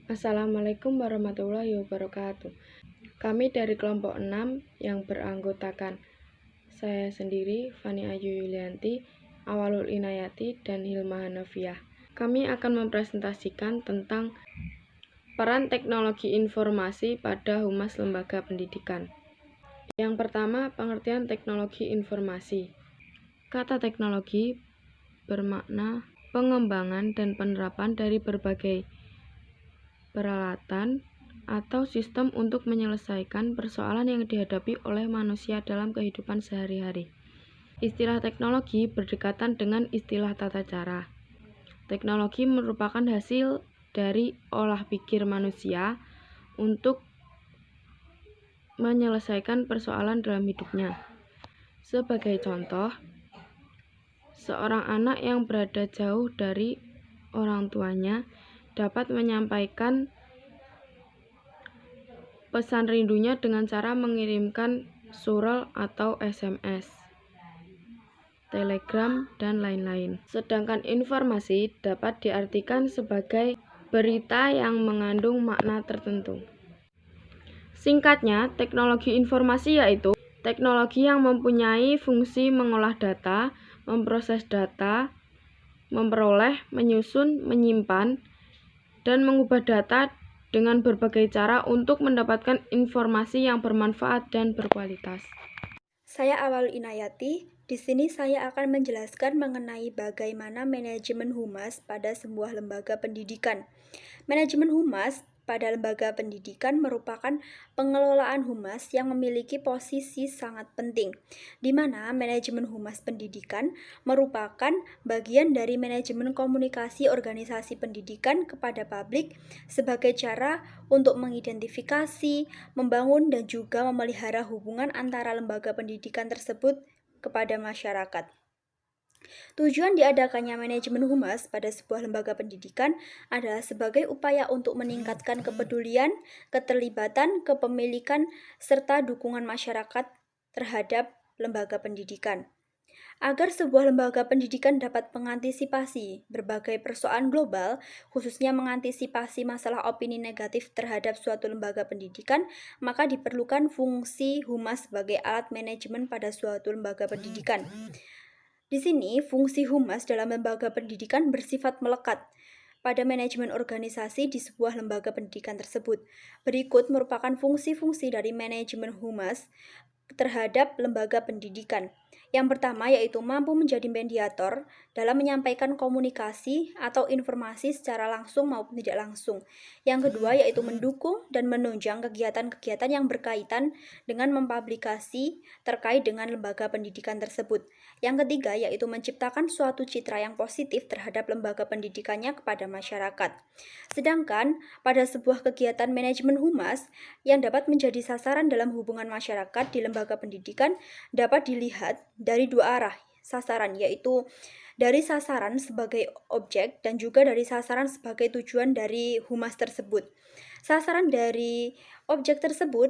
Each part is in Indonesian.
Assalamualaikum warahmatullahi wabarakatuh. Kami dari kelompok 6 yang beranggotakan saya sendiri, Fani Ayu Yulianti, Awalul Inayati, dan Hilma Hanafiah. Kami akan mempresentasikan tentang peran teknologi informasi pada Humas Lembaga Pendidikan. Yang pertama, pengertian teknologi informasi. Kata teknologi bermakna pengembangan dan penerapan dari berbagai peralatan atau sistem untuk menyelesaikan persoalan yang dihadapi oleh manusia dalam kehidupan sehari-hari. Istilah teknologi berdekatan dengan istilah tata cara. Teknologi merupakan hasil dari olah pikir manusia untuk menyelesaikan persoalan dalam hidupnya. Sebagai contoh, seorang anak yang berada jauh dari orang tuanya dapat menyampaikan pesan rindunya dengan cara mengirimkan surel atau SMS, telegram, dan lain-lain. Sedangkan informasi dapat diartikan sebagai berita yang mengandung makna tertentu. Singkatnya, teknologi informasi yaitu teknologi yang mempunyai fungsi mengolah data, memproses data, memperoleh, menyusun, menyimpan, dan mengubah data dengan berbagai cara untuk mendapatkan informasi yang bermanfaat dan berkualitas. Saya Awalul Inayati. Di sini saya akan menjelaskan mengenai bagaimana manajemen humas pada sebuah lembaga pendidikan. Manajemen humas pada lembaga pendidikan merupakan pengelolaan humas yang memiliki posisi sangat penting, di mana manajemen humas pendidikan merupakan bagian dari manajemen komunikasi organisasi pendidikan kepada publik sebagai cara untuk mengidentifikasi, membangun, dan juga memelihara hubungan antara lembaga pendidikan tersebut kepada masyarakat. Tujuan diadakannya manajemen humas pada sebuah lembaga pendidikan adalah sebagai upaya untuk meningkatkan kepedulian, keterlibatan, kepemilikan, serta dukungan masyarakat terhadap lembaga pendidikan. Agar sebuah lembaga pendidikan dapat mengantisipasi berbagai persoalan global, khususnya mengantisipasi masalah opini negatif terhadap suatu lembaga pendidikan, maka diperlukan fungsi humas sebagai alat manajemen pada suatu lembaga pendidikan. Di sini, fungsi humas dalam lembaga pendidikan bersifat melekat pada manajemen organisasi di sebuah lembaga pendidikan tersebut. Berikut merupakan fungsi-fungsi dari manajemen humas terhadap lembaga pendidikan. Yang pertama yaitu mampu menjadi mediator dalam menyampaikan komunikasi atau informasi secara langsung maupun tidak langsung. Yang kedua yaitu mendukung dan menunjang kegiatan-kegiatan yang berkaitan dengan mempublikasi terkait dengan lembaga pendidikan tersebut. Yang ketiga yaitu menciptakan suatu citra yang positif terhadap lembaga pendidikannya kepada masyarakat. Sedangkan pada sebuah kegiatan manajemen humas yang dapat menjadi sasaran dalam hubungan masyarakat di lembaga pendidikan dapat dilihat dari dua arah sasaran, yaitu dari sasaran sebagai objek dan juga dari sasaran sebagai tujuan dari humas tersebut. Sasaran dari objek tersebut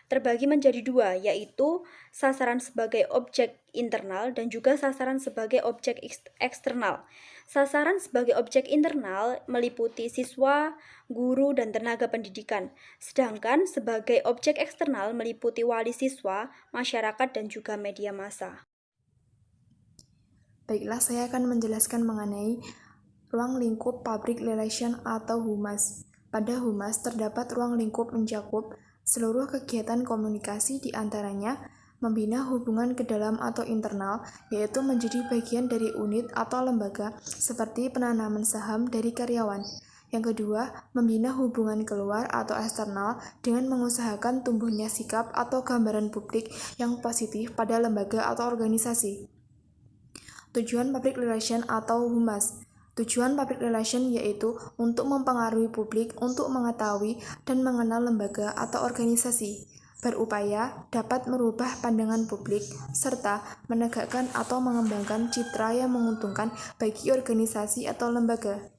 terbagi menjadi dua, yaitu sasaran sebagai objek internal dan juga sasaran sebagai objek eksternal. Sasaran sebagai objek internal meliputi siswa, guru, dan tenaga pendidikan. Sedangkan sebagai objek eksternal meliputi wali siswa, masyarakat, dan juga media massa. Baiklah, saya akan menjelaskan mengenai ruang lingkup public relation atau humas. Pada humas terdapat ruang lingkup mencakup seluruh kegiatan komunikasi, di antaranya membina hubungan ke dalam atau internal, yaitu menjadi bagian dari unit atau lembaga seperti penanaman saham dari karyawan. Yang kedua, membina hubungan keluar atau eksternal dengan mengusahakan tumbuhnya sikap atau gambaran publik yang positif pada lembaga atau organisasi. Tujuan public relation atau humas. Tujuan public relation yaitu untuk mempengaruhi publik untuk mengetahui dan mengenal lembaga atau organisasi, berupaya dapat merubah pandangan publik, serta menegakkan atau mengembangkan citra yang menguntungkan bagi organisasi atau lembaga.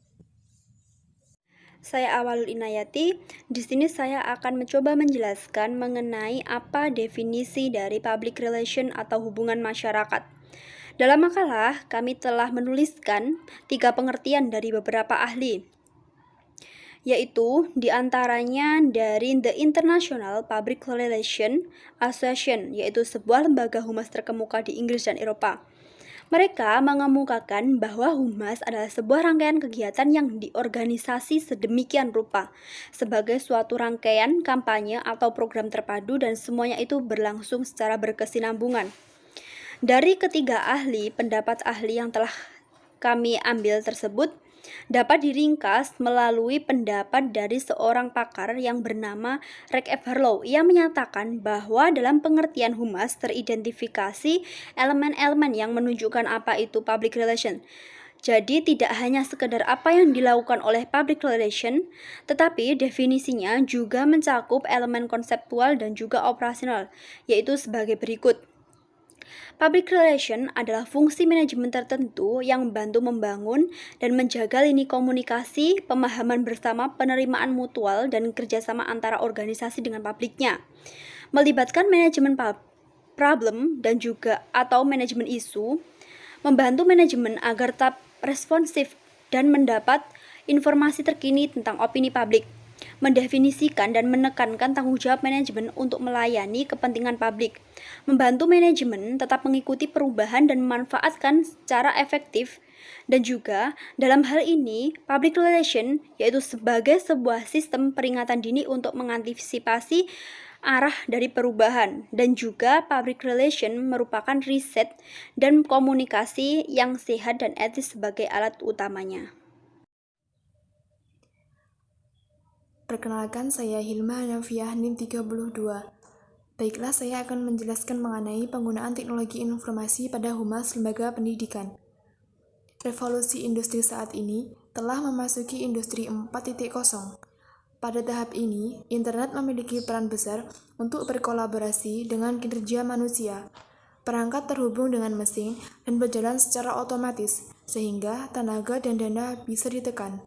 Saya Awalul Inayati. Di sini saya akan mencoba menjelaskan mengenai apa definisi dari public relation atau hubungan masyarakat. Dalam makalah, kami telah menuliskan 3 pengertian dari beberapa ahli. yaitu diantaranya dari The International Public Relations Association, yaitu sebuah lembaga humas terkemuka di Inggris dan Eropa. Mereka mengemukakan bahwa humas adalah sebuah rangkaian kegiatan yang diorganisasi sedemikian rupa sebagai suatu rangkaian kampanye atau program terpadu dan semuanya itu berlangsung secara berkesinambungan. Dari ketiga pendapat ahli yang telah kami ambil tersebut dapat diringkas melalui pendapat dari seorang pakar yang bernama Rick F. Harlow. Ia menyatakan bahwa dalam pengertian humas teridentifikasi elemen-elemen yang menunjukkan apa itu public relation. Jadi tidak hanya sekedar apa yang dilakukan oleh public relation, tetapi definisinya juga mencakup elemen konseptual dan juga operasional, yaitu sebagai berikut. Public relation adalah fungsi manajemen tertentu yang membantu membangun dan menjaga lini komunikasi, pemahaman bersama, penerimaan mutual, dan kerjasama antara organisasi dengan publiknya. Melibatkan manajemen problem dan juga atau manajemen isu, membantu manajemen agar tetap responsif dan mendapat informasi terkini tentang opini publik. Mendefinisikan dan menekankan tanggung jawab manajemen untuk melayani kepentingan publik, membantu manajemen tetap mengikuti perubahan dan memanfaatkan secara efektif, dan juga dalam hal ini public relation yaitu sebagai sebuah sistem peringatan dini untuk mengantisipasi arah dari perubahan, dan juga public relation merupakan riset dan komunikasi yang sehat dan etis sebagai alat utamanya. Perkenalkan, saya Hilma Hanafiah NIM 32. Baiklah, saya akan menjelaskan mengenai penggunaan teknologi informasi pada humas lembaga pendidikan. Revolusi industri saat ini telah memasuki industri 4.0. Pada tahap ini, internet memiliki peran besar untuk berkolaborasi dengan kinerja manusia. Perangkat terhubung dengan mesin dan berjalan secara otomatis, sehingga tenaga dan dana bisa ditekan.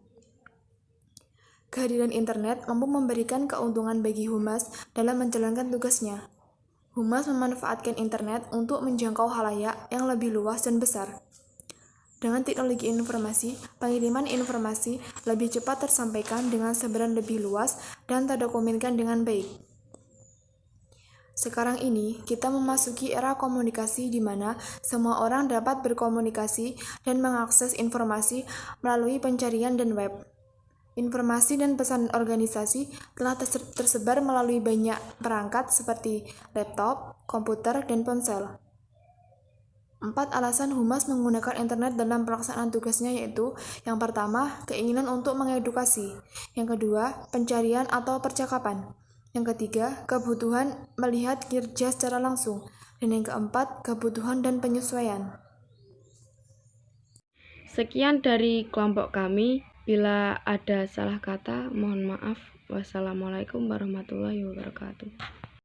Kehadiran internet mampu memberikan keuntungan bagi humas dalam menjalankan tugasnya. Humas memanfaatkan internet untuk menjangkau halayak yang lebih luas dan besar. Dengan teknologi informasi, pengiriman informasi lebih cepat tersampaikan dengan sebaran lebih luas dan terdokumenkan dengan baik. Sekarang ini, kita memasuki era komunikasi di mana semua orang dapat berkomunikasi dan mengakses informasi melalui pencarian dan web. Informasi dan pesan organisasi telah tersebar melalui banyak perangkat seperti laptop, komputer, dan ponsel. 4 alasan humas menggunakan internet dalam pelaksanaan tugasnya yaitu: yang pertama, keinginan untuk mengedukasi; yang kedua, pencarian atau percakapan; yang ketiga, kebutuhan melihat kinerja secara langsung; dan yang keempat, kebutuhan dan penyesuaian. Sekian dari kelompok kami. Bila ada salah kata, mohon maaf. Wassalamualaikum warahmatullahi wabarakatuh.